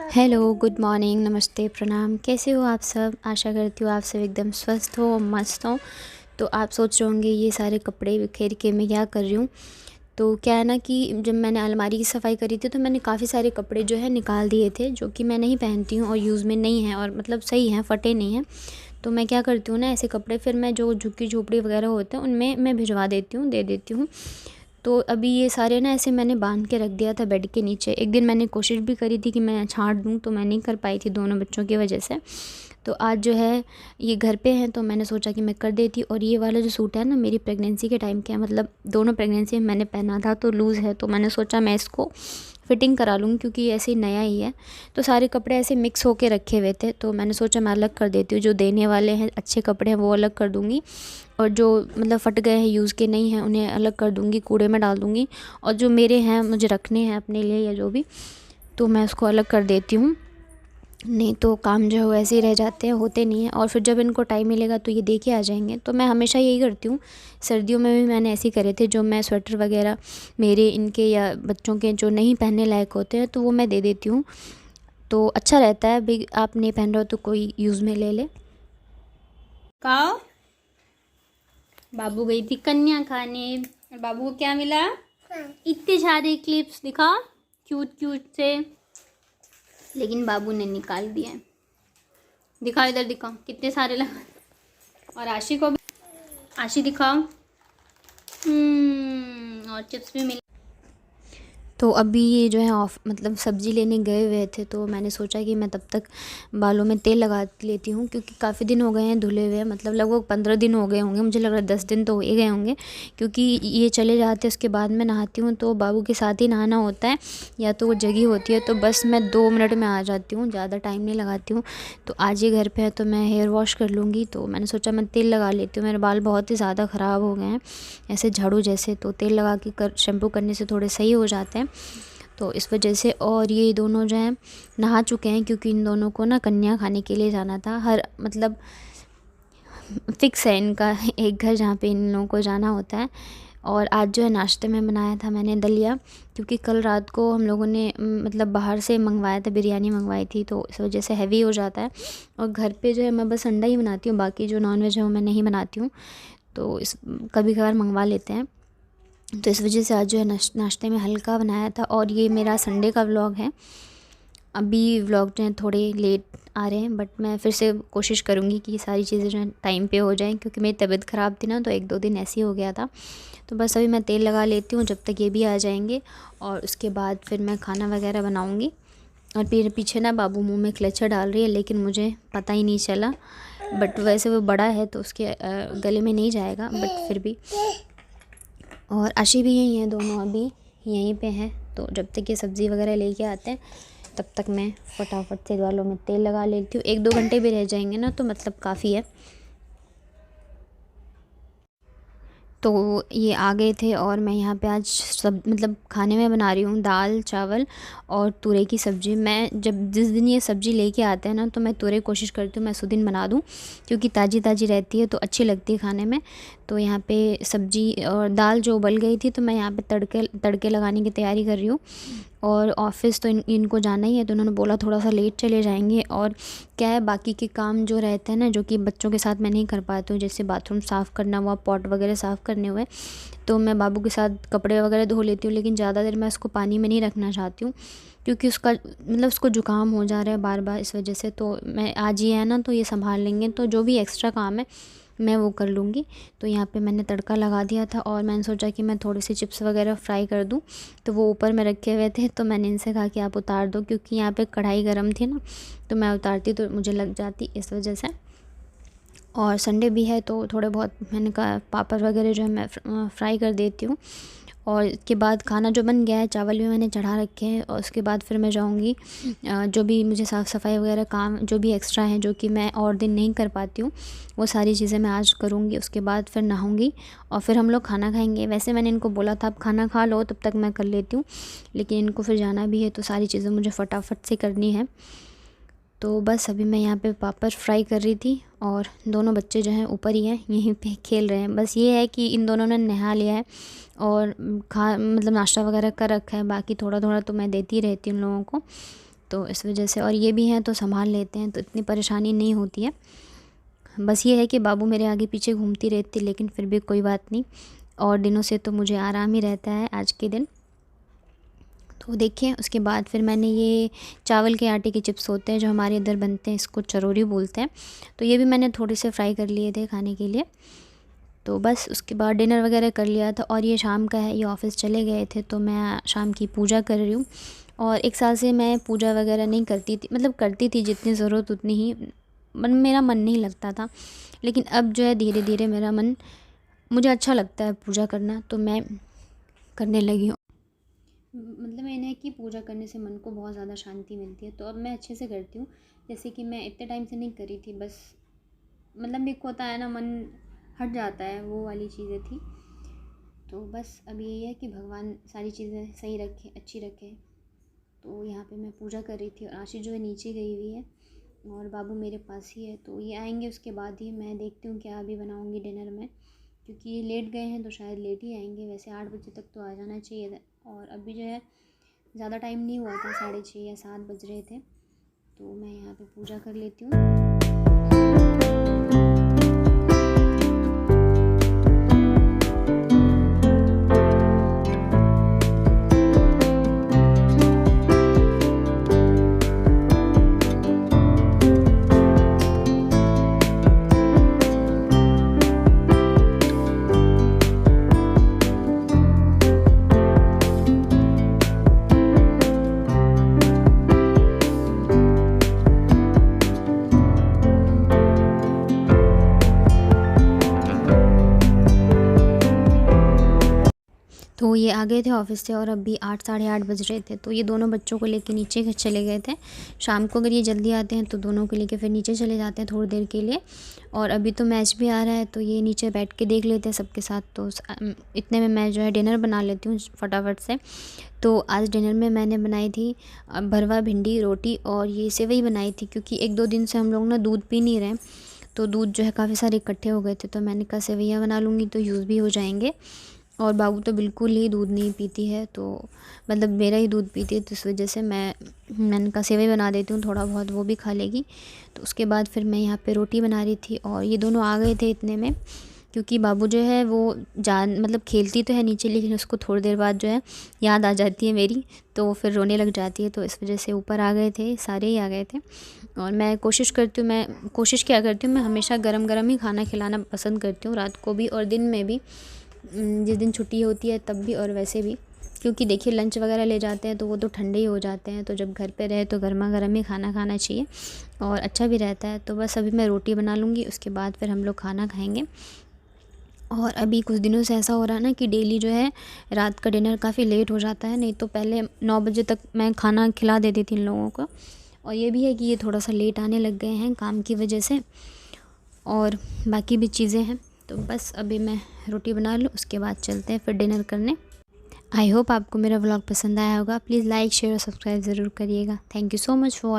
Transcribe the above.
Hello, good morning, नमस्ते, प्रणाम। कैसे हो आप सब? आशा करती हूँ आप सब एकदम स्वस्थ हो, मस्त हो। तो आप सोच रहे होंगे ये सारे कपड़े बिखेर के मैं क्या कर रही हूँ। तो क्या है ना कि जब मैंने अलमारी की सफ़ाई करी थी तो मैंने काफ़ी सारे कपड़े जो है निकाल दिए थे, जो कि मैं नहीं पहनती हूँ और यूज़ में नहीं है, और मतलब सही हैं, फटे नहीं हैं। तो मैं क्या करती हूँ ना, ऐसे कपड़े फिर मैं जो झुग्गी झोपड़ी वगैरह होते हैं उनमें मैं भिजवा देती हूँ, दे देती हूँ। तो अभी ये सारे ना ऐसे मैंने बांध के रख दिया था बेड के नीचे। एक दिन मैंने कोशिश भी करी थी कि मैं छाँट दूँ, तो मैं नहीं कर पाई थी दोनों बच्चों की वजह से। तो आज जो है ये घर पे हैं तो मैंने सोचा कि मैं कर देती। और ये वाला जो सूट है ना, मेरी प्रेगनेंसी के टाइम का है, मतलब दोनों प्रेगनेंसी में मैंने पहना था, तो लूज़ है, तो मैंने सोचा मैं इसको फ़िटिंग करा लूँगी क्योंकि ये ऐसे ही नया ही है। तो सारे कपड़े ऐसे मिक्स होके रखे हुए थे, तो मैंने सोचा मैं अलग कर देती हूँ। जो देने वाले हैं अच्छे कपड़े हैं वो अलग कर दूँगी, और जो मतलब फट गए हैं, यूज़ के नहीं हैं, उन्हें अलग कर दूँगी, कूड़े में डाल दूँगी। और जो मेरे हैं, मुझे रखने हैं अपने लिए या जो भी, तो मैं उसको अलग कर देती हूँ। नहीं तो काम जो है वो ऐसे ही रह जाते हैं, होते नहीं हैं, और फिर जब इनको टाइम मिलेगा तो ये दे के आ जाएंगे। तो मैं हमेशा यही करती हूँ। सर्दियों में भी मैंने ऐसे ही करे थे, जो मैं स्वेटर वगैरह मेरे, इनके या बच्चों के जो नहीं पहनने लायक होते हैं तो वो मैं दे देती हूँ। तो अच्छा रहता है भाई, आप नहीं पहन रहे हो तो कोई यूज़ में ले ले। खाओ। बाबू गई थी कन्या खाने और बाबू को क्या मिला? इतने सारे क्लिप्स दिखा, क्यूट क्यूट से, लेकिन बाबू ने निकाल दिए हैं। दिखाओ, इधर दिखाओ कितने सारे लगा। और आशी को भी, आशी दिखाओ। और चिप्स भी मिले। तो अभी ये जो है ऑफ मतलब सब्ज़ी लेने गए हुए थे, तो मैंने सोचा कि मैं तब तक बालों में तेल लगा लेती हूँ, क्योंकि काफ़ी दिन हो गए हैं धुले हुए, मतलब लगभग 15 दिन हो गए होंगे, मुझे लग रहा है 10 दिन तो हो ही गए होंगे। क्योंकि ये चले जाते हैं, उसके बाद मैं नहाती हूँ, तो बाबू के साथ ही नहाना होता है, या तो वो जगी होती है, तो बस मैं 2 मिनट में आ जाती हूँ, ज़्यादा टाइम नहीं लगाती हूँ। तो आज ये घर पर है तो मैं हेयर वॉश कर लूँगी, तो मैंने सोचा मैं तेल लगा लेती हूँ। मेरे बाल बहुत ही ज़्यादा ख़राब हो गए हैं, ऐसे झाड़ू जैसे, तो तेल लगा के शैम्पू करने से थोड़े सही हो जाते हैं, तो इस वजह से। और ये दोनों जो हैं नहा चुके हैं, क्योंकि इन दोनों को ना कन्या खाने के लिए जाना था। हर मतलब फ़िक्स है इनका एक घर जहाँ पे इन लोगों को जाना होता है। और आज जो है नाश्ते में बनाया था मैंने दलिया, क्योंकि कल रात को हम लोगों ने मतलब बाहर से मंगवाया था, बिरयानी मंगवाई थी, तो इस वजह से हैवी हो जाता है। और घर पे जो है मैं बस अंडा ही बनाती हूँ, बाकी जो नॉन वेज है वो मैं नहीं बनाती हूँ, तो इस कभी कभार मंगवा लेते हैं। तो इस वजह से आज जो है नाश्ते में हल्का बनाया था। और ये मेरा संडे का व्लॉग है। अभी व्लॉग जो है थोड़े लेट आ रहे हैं, बट मैं फिर से कोशिश करूँगी कि ये सारी चीज़ें जो है टाइम पे हो जाएं, क्योंकि मेरी तबीयत ख़राब थी ना, तो 1-2 दिन ऐसे ही हो गया था। तो बस अभी मैं तेल लगा लेती हूँ जब तक ये भी आ जाएंगे, और उसके बाद फिर मैं खाना वगैरह बनाऊँगी। और फिर पीछे ना बाबू मुँह में क्लचर डाल रही है, लेकिन मुझे पता ही नहीं चला। बट वैसे वो बड़ा है तो उसके गले में नहीं जाएगा, बट फिर भी। और आशी भी यहीं है, दोनों अभी यहीं पे हैं। तो जब तक ये सब्ज़ी वगैरह लेके आते हैं तब तक मैं फटाफट से बालों में तेल लगा लेती हूँ। 1-2 घंटे भी रह जाएंगे ना तो मतलब काफ़ी है। तो ये आ गए थे, और मैं यहाँ पे आज सब मतलब खाने में बना रही हूँ दाल चावल और तुरई की सब्ज़ी। मैं जब जिस दिन ये सब्ज़ी लेके आते हैं ना, तो मैं तुरई कोशिश करती हूँ मैं उस दिन बना दूँ, क्योंकि ताज़ी ताज़ी रहती है तो अच्छी लगती है खाने में। तो यहाँ पे सब्ज़ी और दाल जो उबल गई थी, तो मैं यहाँ पे तड़के लगाने की तैयारी कर रही हूँ। और ऑफ़िस तो इनको जाना ही है, तो उन्होंने बोला थोड़ा सा लेट चले जाएंगे। और क्या है, बाकी के काम जो रहते हैं ना, जो कि बच्चों के साथ मैं नहीं कर पाती हूँ, जैसे बाथरूम साफ़ करना हुआ, पॉट वगैरह साफ़ करने हुए, तो मैं बाबू के साथ कपड़े वगैरह धो लेती हूँ। लेकिन ज़्यादा देर मैं उसको पानी में नहीं रखना चाहती हूँ, क्योंकि उसका मतलब उसको ज़ुकाम हो जा रहा है बार बार, इस वजह से। तो मैं आज ये है ना, तो ये संभाल लेंगे, तो जो भी एक्स्ट्रा काम है मैं वो कर लूँगी। तो यहाँ पे मैंने तड़का लगा दिया था, और मैंने सोचा कि मैं थोड़ी सी चिप्स वगैरह फ्राई कर दूँ। तो वो ऊपर में रखे हुए थे, तो मैंने इनसे कहा कि आप उतार दो, क्योंकि यहाँ पे कढ़ाई गर्म थी ना, तो मैं उतारती तो मुझे लग जाती, इस वजह से। और संडे भी है तो थोड़े बहुत मैंने कहा पापड़ वगैरह जो है मैं फ्राई कर देती हूँ। और इसके बाद खाना जो बन गया है, चावल भी मैंने चढ़ा रखे हैं, और उसके बाद फिर मैं जाऊँगी जो भी मुझे साफ़ सफाई वगैरह काम जो भी एक्स्ट्रा है, जो कि मैं और दिन नहीं कर पाती हूँ, वो सारी चीज़ें मैं आज करूँगी। उसके बाद फिर नहाऊँगी और फिर हम लोग खाना खाएंगे। वैसे मैंने इनको बोला था आप खाना खा लो, तब तक मैं कर लेती हूँ, लेकिन इनको फिर जाना भी है, तो सारी चीज़ें मुझे फटाफट से करनी है। तो बस अभी मैं यहाँ पे पापड़ फ्राई कर रही थी, और दोनों बच्चे जो हैं ऊपर ही हैं, यहीं पे खेल रहे हैं। बस ये है कि इन दोनों ने नहा लिया है और खा मतलब नाश्ता वगैरह कर रखा है, बाकी थोड़ा थोड़ा तो मैं देती रहती हूँ उन लोगों को। तो इस वजह से, और ये भी हैं तो संभाल लेते हैं, तो इतनी परेशानी नहीं होती है। बस ये है कि बाबू मेरे आगे पीछे घूमती रहती, लेकिन फिर भी कोई बात नहीं, और दिनों से तो मुझे आराम ही रहता है आज के दिन। तो देखिए उसके बाद फिर मैंने ये चावल के आटे के चिप्स होते हैं जो हमारे इधर बनते हैं, इसको चरौरी बोलते हैं, तो ये भी मैंने थोड़े से फ्राई कर लिए थे खाने के लिए। तो बस उसके बाद डिनर वगैरह कर लिया था, और ये शाम का है, ये ऑफ़िस चले गए थे, तो मैं शाम की पूजा कर रही हूँ। और 1 साल से मैं पूजा वगैरह नहीं करती थी, मतलब करती थी जितनी ज़रूरत उतनी ही, मेरा मन नहीं लगता था। लेकिन अब जो है धीरे धीरे मेरा मन, मुझे अच्छा लगता है पूजा करना, तो मैं करने लगी हूँ। मतलब मैंने है कि पूजा करने से मन को बहुत ज़्यादा शांति मिलती है, तो अब मैं अच्छे से करती हूँ। जैसे कि मैं इतने टाइम से नहीं करी थी, बस मतलब एक होता है ना, मन हट जाता है, वो वाली चीज़ें थी। तो बस अब यही है कि भगवान सारी चीज़ें सही रखे, अच्छी रखे। तो यहाँ पे मैं पूजा कर रही थी, और आशीष जो है नीचे गई हुई है, और बाबू मेरे पास ही है। तो ये आएंगे उसके बाद ही मैं देखती हूँ क्या अभी बनाऊँगी डिनर में, क्योंकि ये लेट गए हैं तो शायद लेट ही आएंगे। वैसे 8 बजे तक तो आ जाना चाहिए था, और अभी जो है ज़्यादा टाइम नहीं हुआ था, 6:30 या 7 बज रहे थे। तो मैं यहाँ पे पूजा कर लेती हूँ। तो ये आ गए थे ऑफ़िस से, और अभी 8 साढ़े 8 बज रहे थे। तो ये दोनों बच्चों को लेके नीचे चले गए थे। शाम को अगर ये जल्दी आते हैं तो दोनों को लेके फिर नीचे चले जाते हैं थोड़ी देर के लिए। और अभी तो मैच भी आ रहा है, तो ये नीचे बैठ के देख लेते हैं सबके साथ। तो इतने में मैं जो है डिनर बना लेती हूँ फटाफट से। तो आज डिनर में मैंने बनाई थी भरवा भिंडी रोटी, और ये सेवई बनाई थी, क्योंकि 1-2 दिन से हम लोग ना दूध पी नहीं रहे, तो दूध जो है काफ़ी सारे इकट्ठे हो गए थे। तो मैंने कहा सेवैयाँ बना लूँगी तो यूज़ भी हो जाएंगे। और बाबू तो बिल्कुल ही दूध नहीं पीती है, तो मतलब मेरा ही दूध पीती है, तो इस वजह से मैंने कहा सेवई बना देती हूँ, थोड़ा बहुत वो भी खा लेगी। तो उसके बाद फिर मैं यहाँ पे रोटी बना रही थी, और ये दोनों आ गए थे इतने में, क्योंकि बाबू जो है वो मतलब खेलती तो है नीचे, लेकिन उसको थोड़ी देर बाद जो है याद आ जाती है मेरी, तो फिर रोने लग जाती है। तो इस वजह से ऊपर आ गए थे, सारे ही आ गए थे। और मैं कोशिश क्या करती हूँ, मैं हमेशा गरम गरम ही खाना खिलाना पसंद करती हूँ, रात को भी और दिन में भी, जिस दिन छुट्टी होती है तब भी और वैसे भी। क्योंकि देखिए लंच वगैरह ले जाते हैं तो वो तो ठंडे ही हो जाते हैं, तो जब घर पे रहे तो गर्मा गर्म ही खाना खाना चाहिए, और अच्छा भी रहता है। तो बस अभी मैं रोटी बना लूँगी, उसके बाद फिर हम लोग खाना खाएँगे। और अभी कुछ दिनों से ऐसा हो रहा है ना कि डेली जो है रात का डिनर काफ़ी लेट हो जाता है, नहीं तो पहले 9 बजे तक मैं खाना खिला देती थी इन लोगों को। और ये भी है कि ये थोड़ा सा लेट आने लग गए हैं काम की वजह से, और बाकी भी चीज़ें हैं। तो बस अभी मैं रोटी बना लूँ, उसके बाद चलते हैं फिर डिनर करने। आई होप आपको मेरा व्लॉग पसंद आया होगा। प्लीज़ लाइक शेयर और सब्सक्राइब ज़रूर करिएगा। Thank you so much for